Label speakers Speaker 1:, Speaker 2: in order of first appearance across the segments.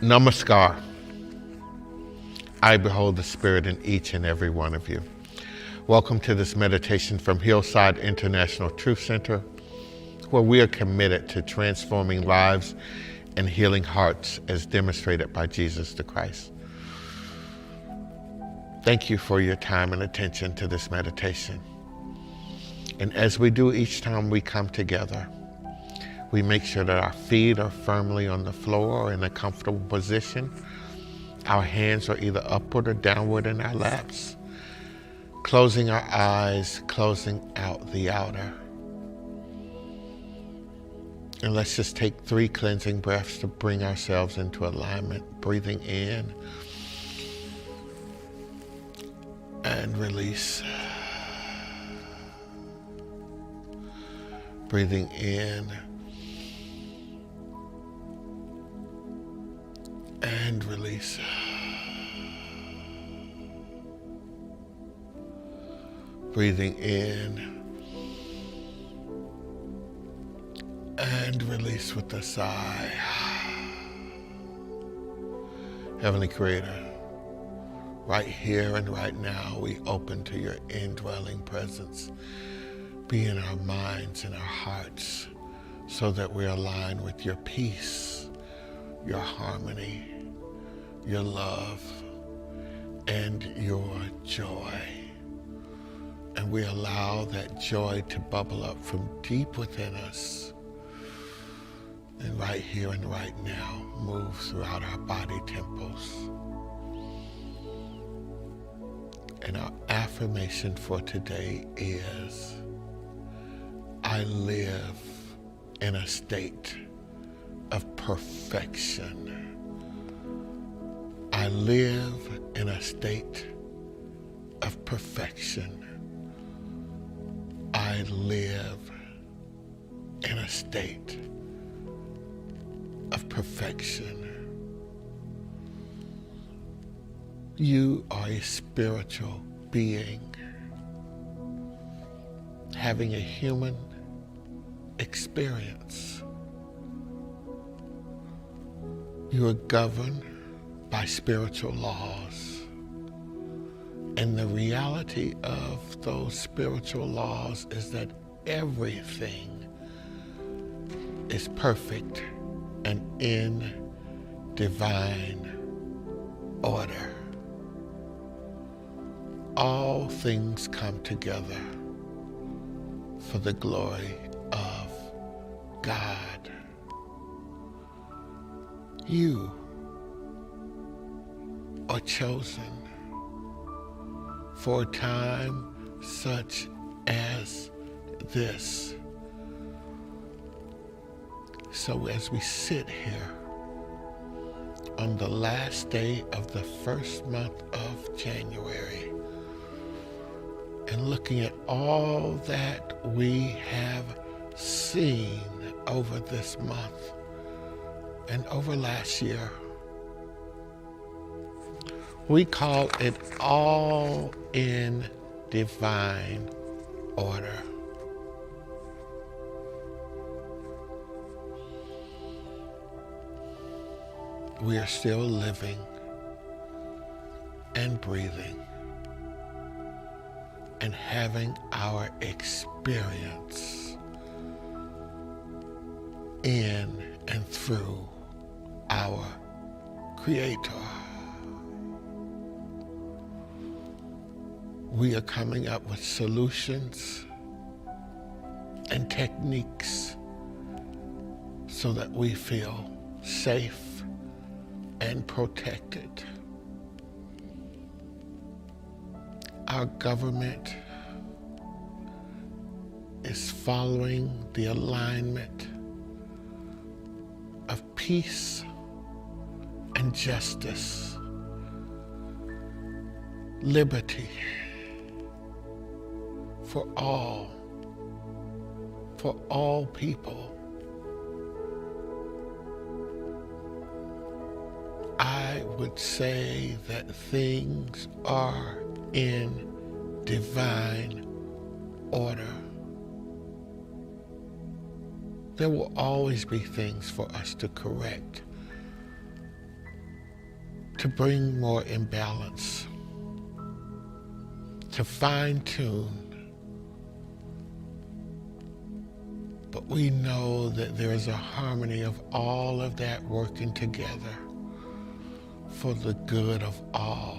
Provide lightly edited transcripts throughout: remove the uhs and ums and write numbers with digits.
Speaker 1: Namaskar. I behold the Spirit in each and every one of you. Welcome to this meditation from Hillside International Truth Center, where we are committed to transforming lives and healing hearts as demonstrated by Jesus the Christ. Thank you for your time and attention to this meditation. And as we do each time we come together, we make sure that our feet are firmly on the floor or in a comfortable position. Our hands are either upward or downward in our laps. Closing our eyes, closing out the outer. And let's just take 3 cleansing breaths to bring ourselves into alignment. Breathing in and release. Breathing in and release. Breathing in and release with a sigh. Heavenly Creator, right here and right now, we open to your indwelling presence. Be in our minds and our hearts so that we align with your peace, your harmony, your love, and your joy. And we allow that joy to bubble up from deep within us. And right here and right now, move throughout our body temples. And our affirmation for today is, I live in a state of perfection. I live in a state of perfection. I live in a state of perfection. You are a spiritual being having a human experience. You are governed by spiritual laws. And the reality of those spiritual laws is that everything is perfect and in divine order. All things come together for the glory of God. You are chosen for a time such as this. So as we sit here on the last day of the first month of January and looking at all that we have seen over this month and over last year, we call it all in divine order. We are still living and breathing and having our experience in and through our Creator. We are coming up with solutions and techniques so that we feel safe and protected. Our government is following the alignment of peace and justice, liberty for all people. I would say that things are in divine order. There will always be things for us to correct, to bring more imbalance, to fine-tune. But we know that there is a harmony of all of that working together for the good of all.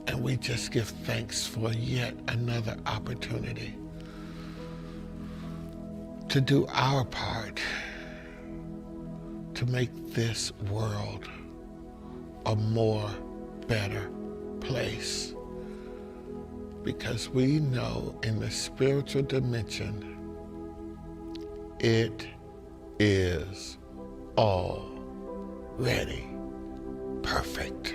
Speaker 1: And we just give thanks for yet another opportunity to do our part to make this world a more better place. Because we know in the spiritual dimension, it is already perfect.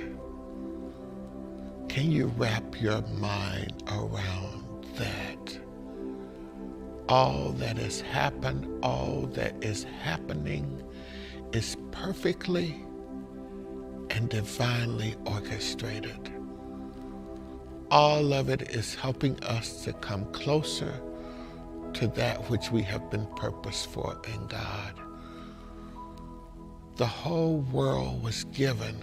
Speaker 1: Can you wrap your mind around that? All that has happened, all that is happening is perfectly and divinely orchestrated. All of it is helping us to come closer to that which we have been purposed for in God. The whole world was given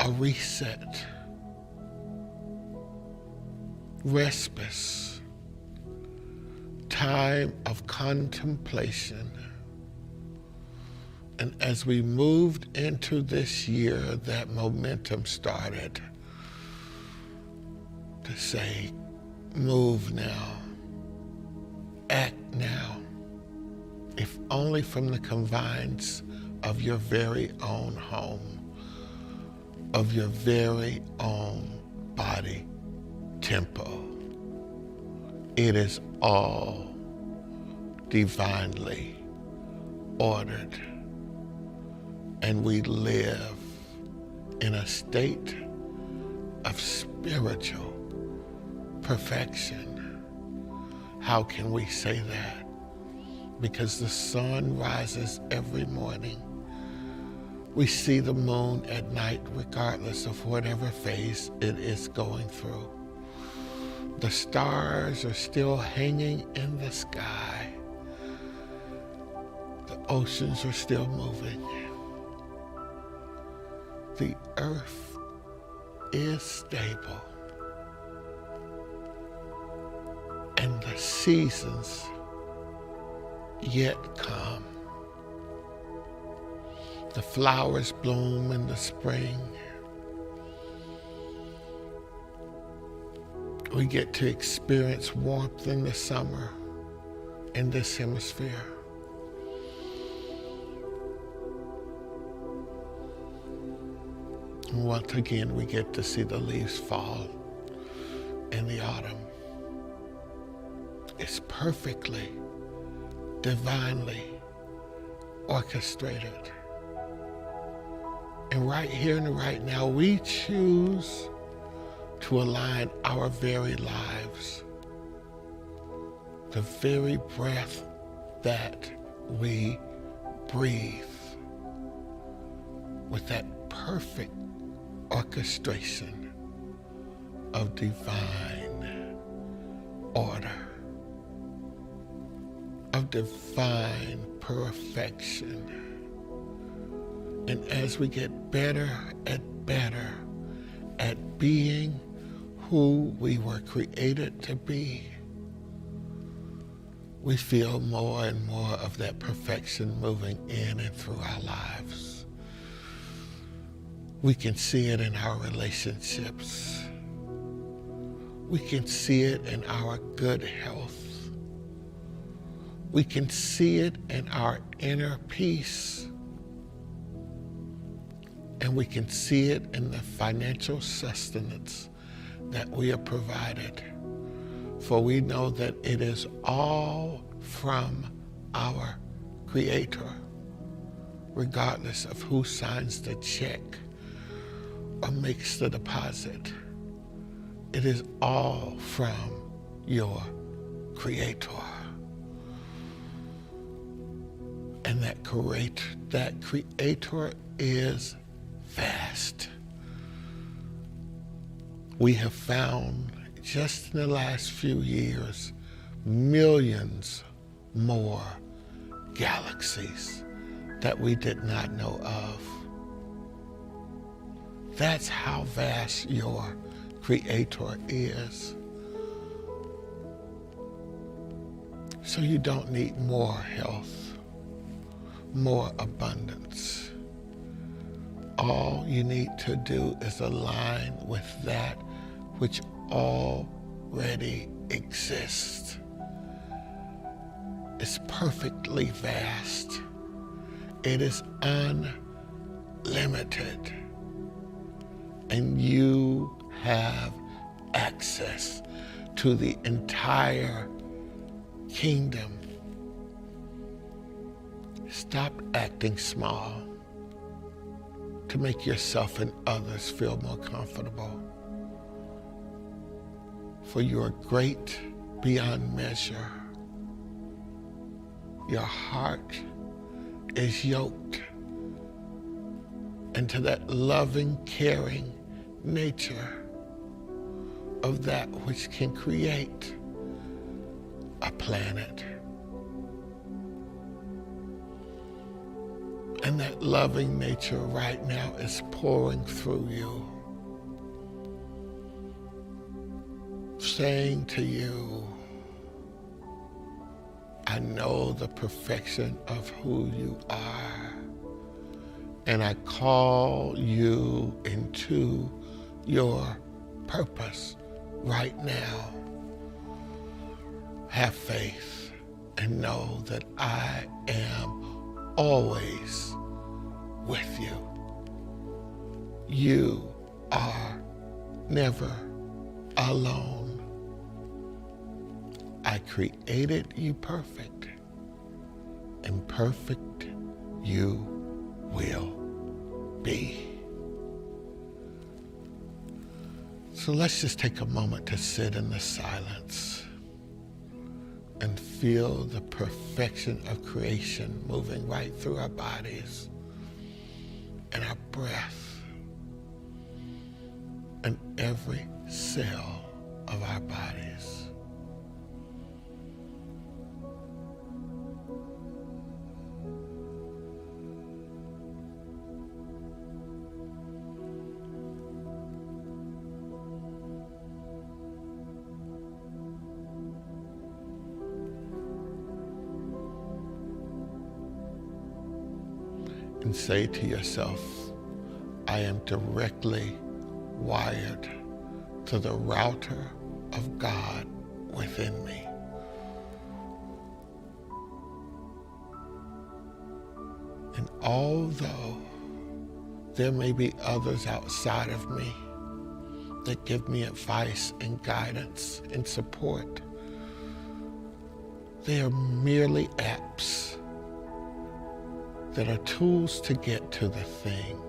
Speaker 1: a reset, respite, time of contemplation. And as we moved into this year, that momentum started to say, move now, act now, if only from the confines of your very own home, of your very own body temple. It is all divinely ordered, and we live in a state of spiritual perfection. How can we say that? Because the sun rises every morning. We see the moon at night regardless of whatever phase it is going through. The stars are still hanging in the sky. The oceans are still moving. The earth is stable. And the seasons yet come. The flowers bloom in the spring. We get to experience warmth in the summer in this hemisphere. And once again, we get to see the leaves fall in the autumn. It's perfectly, divinely orchestrated. And right here and right now, we choose to align our very lives, the very breath that we breathe, with that perfect orchestration of divine order, of divine perfection. And as we get better and better at being who we were created to be, we feel more and more of that perfection moving in and through our lives. We can see it in our relationships. We can see it in our good health. We can see it in our inner peace. And we can see it in the financial sustenance that we are provided. For we know that it is all from our Creator, regardless of who signs the check or makes the deposit. It is all from your Creator. And that Creator is vast. We have found just in the last few years millions more galaxies that we did not know of. That's how vast your Creator is. So you don't need more health, more abundance. All you need to do is align with that which already exists. It's perfectly vast. It is unlimited. And you have access to the entire kingdom. Stop acting small to make yourself and others feel more comfortable. For you are great beyond measure. Your heart is yoked into that loving, caring nature of that which can create a planet. And that loving nature right now is pouring through you, saying to you, I know the perfection of who you are, and I call you into your purpose right now. Have faith and know that I am always with you. You are never alone. I created you perfect, and perfect you will be. So let's just take a moment to sit in the silence and feel the perfection of creation moving right through our bodies and our breath and every cell of our bodies. And say to yourself, I am directly wired to the router of God within me. And although there may be others outside of me that give me advice and guidance and support, they are merely apps that are tools to get to the thing,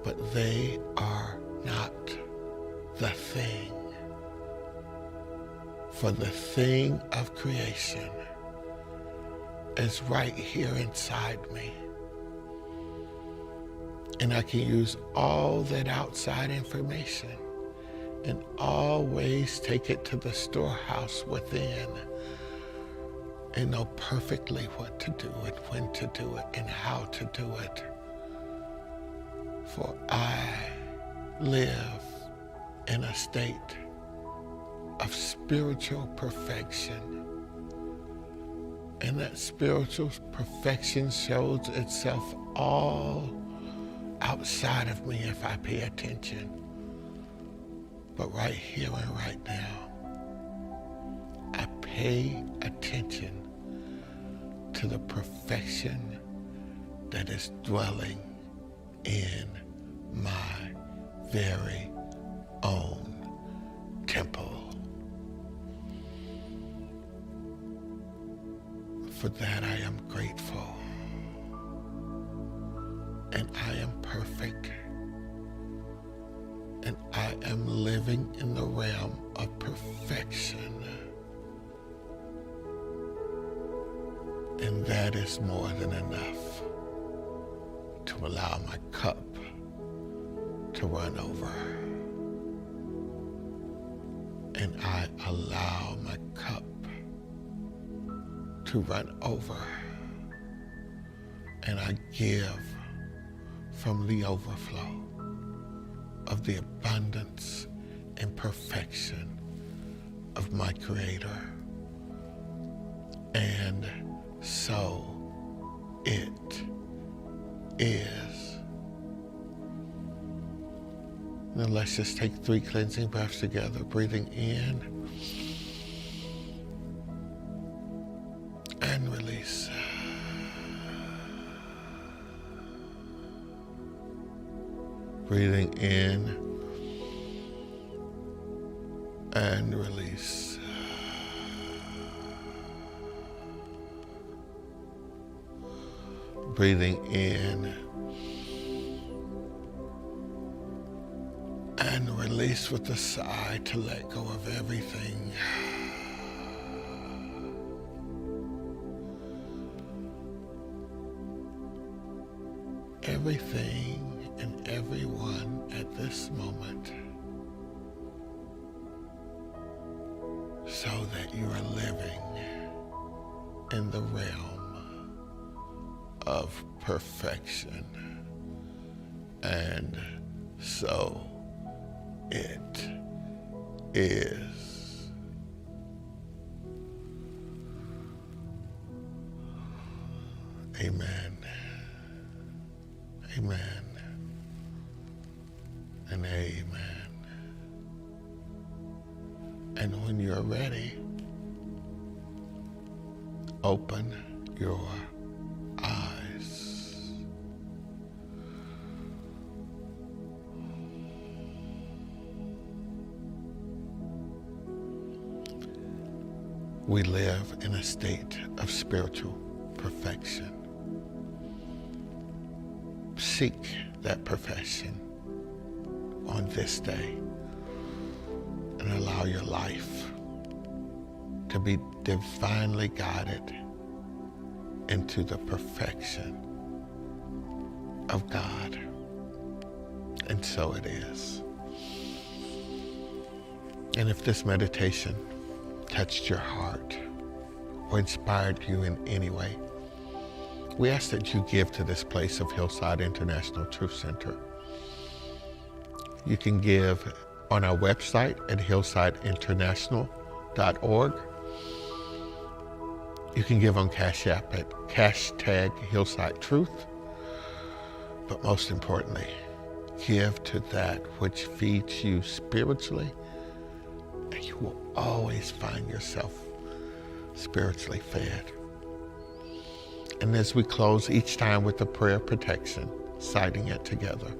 Speaker 1: but they are not the thing. For the thing of creation is right here inside me. And I can use all that outside information and always take it to the storehouse within and know perfectly what to do and when to do it and how to do it. For I live in a state of spiritual perfection. And that spiritual perfection shows itself all outside of me if I pay attention. But right here and right now, I pay attention to the perfection that is dwelling in my very own temple. For that I am grateful. And I am perfect. And I am living in the realm of perfection. And that is more than enough to allow my cup to run over. And I allow my cup to run over and I give from the overflow of the abundance and perfection of my Creator. And so it is. Now let's just take 3 cleansing breaths together, breathing in and release. Breathing in and release. Breathing in and release with a sigh to let go of everything. Everything and everyone at this moment, so that you are living in the realm of perfection. And so it is. Amen. Amen. And amen. And when you're ready, open your eyes. We live in a state of spiritual perfection. Seek that perfection on this day and allow your life to be divinely guided into the perfection of God. And so it is. And if this meditation touched your heart or inspired you in any way, we ask that you give to this place of Hillside International Truth Center. You can give on our website at hillsideinternational.org. You can give on Cash App at #HillsideTruth. But most importantly, give to that which feeds you spiritually, and you will always find yourself spiritually fed. And as we close each time with a prayer of protection, citing it together,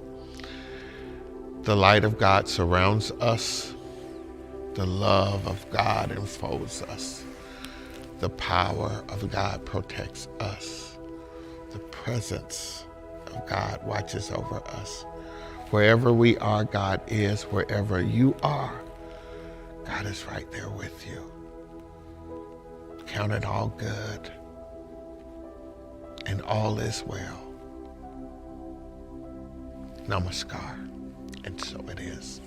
Speaker 1: the light of God surrounds us. The love of God enfolds us. The power of God protects us. The presence of God watches over us. Wherever we are, God is. Wherever you are, God is right there with you. Count it all good, and all is well. Namaskar, and so it is.